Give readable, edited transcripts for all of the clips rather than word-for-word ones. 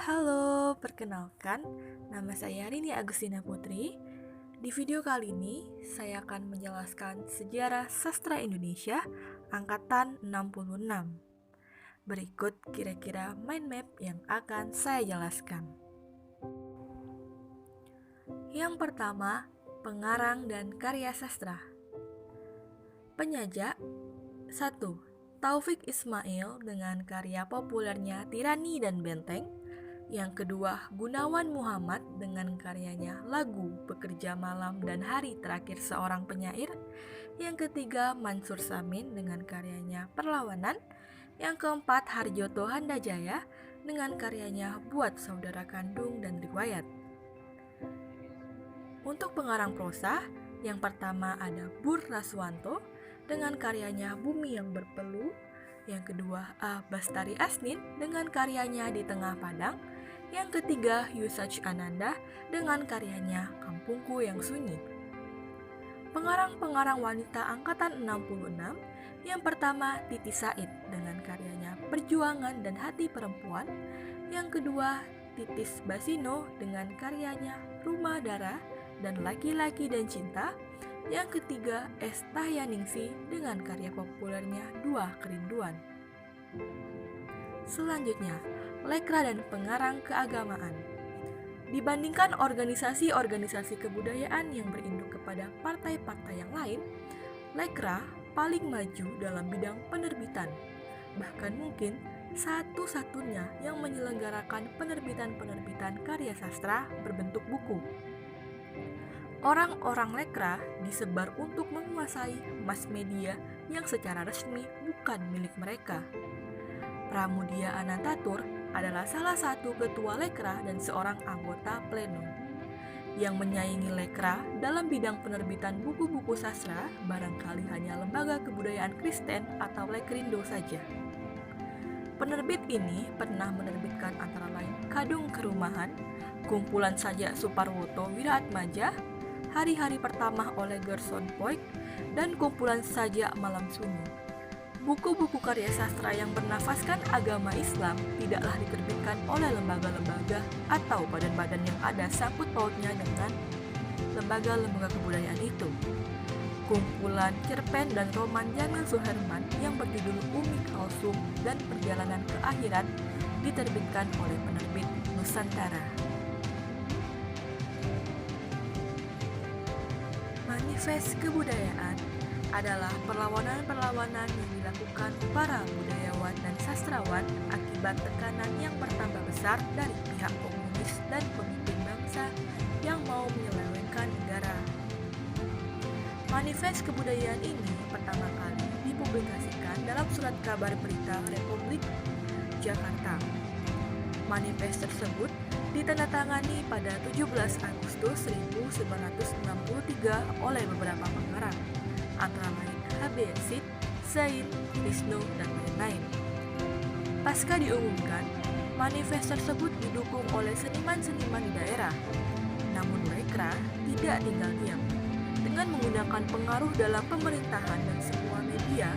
Halo, perkenalkan, nama saya Rini Agustina Putri. Di video kali ini, saya akan menjelaskan sejarah sastra Indonesia angkatan 66. Berikut kira-kira mind map yang akan saya jelaskan. Yang pertama, pengarang dan karya sastra. Penyajak 1. Taufik Ismail dengan karya populernya Tirani dan Benteng. Yang kedua, Gunawan Muhammad dengan karyanya Lagu, Bekerja Malam dan Hari Terakhir Seorang Penyair. Yang ketiga, Mansur Samin dengan karyanya Perlawanan. Yang keempat, Harjoto Handajaya dengan karyanya Buat Saudara Kandung dan Riwayat. Untuk pengarang prosa, yang pertama ada Bur Raswanto dengan karyanya Bumi yang Berpeluh. Yang kedua, A. Bastari Asnin dengan karyanya Di Tengah Padang. Yang ketiga, Yusaj Ananda dengan karyanya Kampungku Yang Sunyi. Pengarang-pengarang wanita angkatan 66, yang pertama Titi Said dengan karyanya Perjuangan dan Hati Perempuan. Yang kedua, Titis Basino dengan karyanya Rumah Dara dan Laki-Laki dan Cinta. Yang ketiga, Estahianingsih dengan karya populernya Dua Kerinduan. Selanjutnya, Lekra dan pengarang keagamaan. Dibandingkan organisasi-organisasi kebudayaan yang berinduk kepada partai-partai yang lain, Lekra paling maju dalam bidang penerbitan. Bahkan mungkin satu-satunya yang menyelenggarakan penerbitan-penerbitan karya sastra berbentuk buku. Orang-orang Lekra disebar untuk menguasai mass media yang secara resmi bukan milik mereka. Pramudia Anantatur adalah salah satu ketua Lekra dan seorang anggota pleno. Yang menyaingi Lekra dalam bidang penerbitan buku-buku sastra barangkali hanya Lembaga Kebudayaan Kristen atau Lekrindo saja. Penerbit ini pernah menerbitkan antara lain Kadung Kerumahan, Kumpulan Sajak Suparwoto Wiraatmaja, Hari-Hari Pertama oleh Gerson Poik, dan Kumpulan Sajak Malam Sunyi. Buku-buku karya sastra yang bernafaskan agama Islam tidaklah diterbitkan oleh lembaga-lembaga atau badan-badan yang ada sangkut pautnya dengan lembaga-lembaga kebudayaan itu. Kumpulan cerpen dan roman Jamil Suherman yang berjudul Umi Kalsum dan Perjalanan ke Akhirat diterbitkan oleh penerbit Nusantara. Manifest kebudayaan adalah perlawanan-perlawanan yang dilakukan para budayawan dan sastrawan akibat tekanan yang bertambah besar dari pihak komunis dan pemimpin bangsa yang mau menyelewengkan negara. Manifest kebudayaan ini pertama kali dipublikasikan dalam surat kabar berita Republik Jakarta. Manifest tersebut ditandatangani pada 17 Agustus 1963 oleh beberapa pengarang, antara lain H.B. Yasid, Zain, Wisnu, dan lain-lain. Pasca diumumkan, manifest tersebut didukung oleh seniman-seniman di daerah. Namun Lekra tidak tinggal diam. Dengan menggunakan pengaruh dalam pemerintahan dan semua media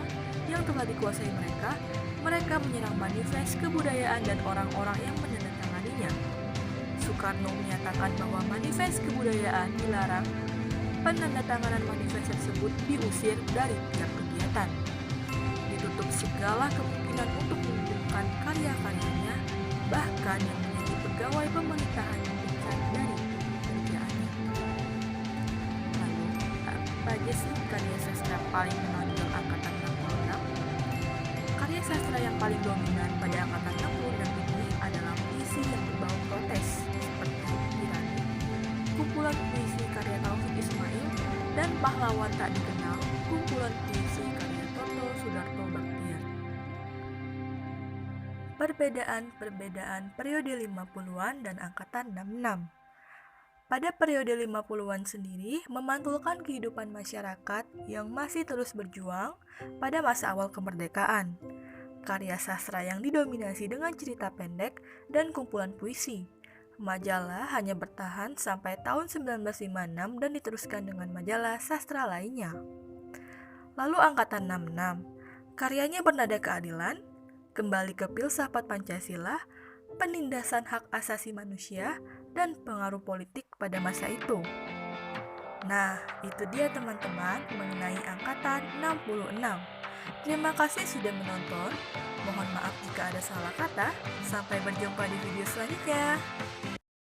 yang telah dikuasai mereka menyerang manifest kebudayaan dan orang-orang yang menandatanganinya. Soekarno menyatakan bahwa manifest kebudayaan dilarang. Penandatanganan manifest tersebut diusir dari tiap kegiatan. Ditutup segala kemungkinan untuk menunjukkan karya-karyanya, bahkan yang menjadi pegawai pemerintahan yang dipecat dari kerjaannya. Lalu, apa aja sih karya sastra paling menonjol angkatan 66? Karya sastra yang paling dominan pada angkatan 66 ini adalah puisi yang berbau protes, seperti Tirani, kumpulan puisi karya Taufik Ismail, dan Pahlawan Tak Dikenal, kumpulan puisi karya Toto Sudarto Baktiar. Perbedaan periode 50-an dan angkatan 66. Pada periode 50-an sendiri memantulkan kehidupan masyarakat yang masih terus berjuang pada masa awal kemerdekaan. Karya sastra yang didominasi dengan cerita pendek dan kumpulan puisi. Majalah hanya bertahan sampai tahun 1956 dan diteruskan dengan majalah sastra lainnya. Lalu angkatan 66, karyanya bernada keadilan, kembali ke filsafat Pancasila, penindasan hak asasi manusia, dan pengaruh politik pada masa itu. Nah, itu dia teman-teman mengenai Angkatan 66. Terima kasih sudah menonton. Mohon maaf jika ada salah kata. Sampai berjumpa di video selanjutnya.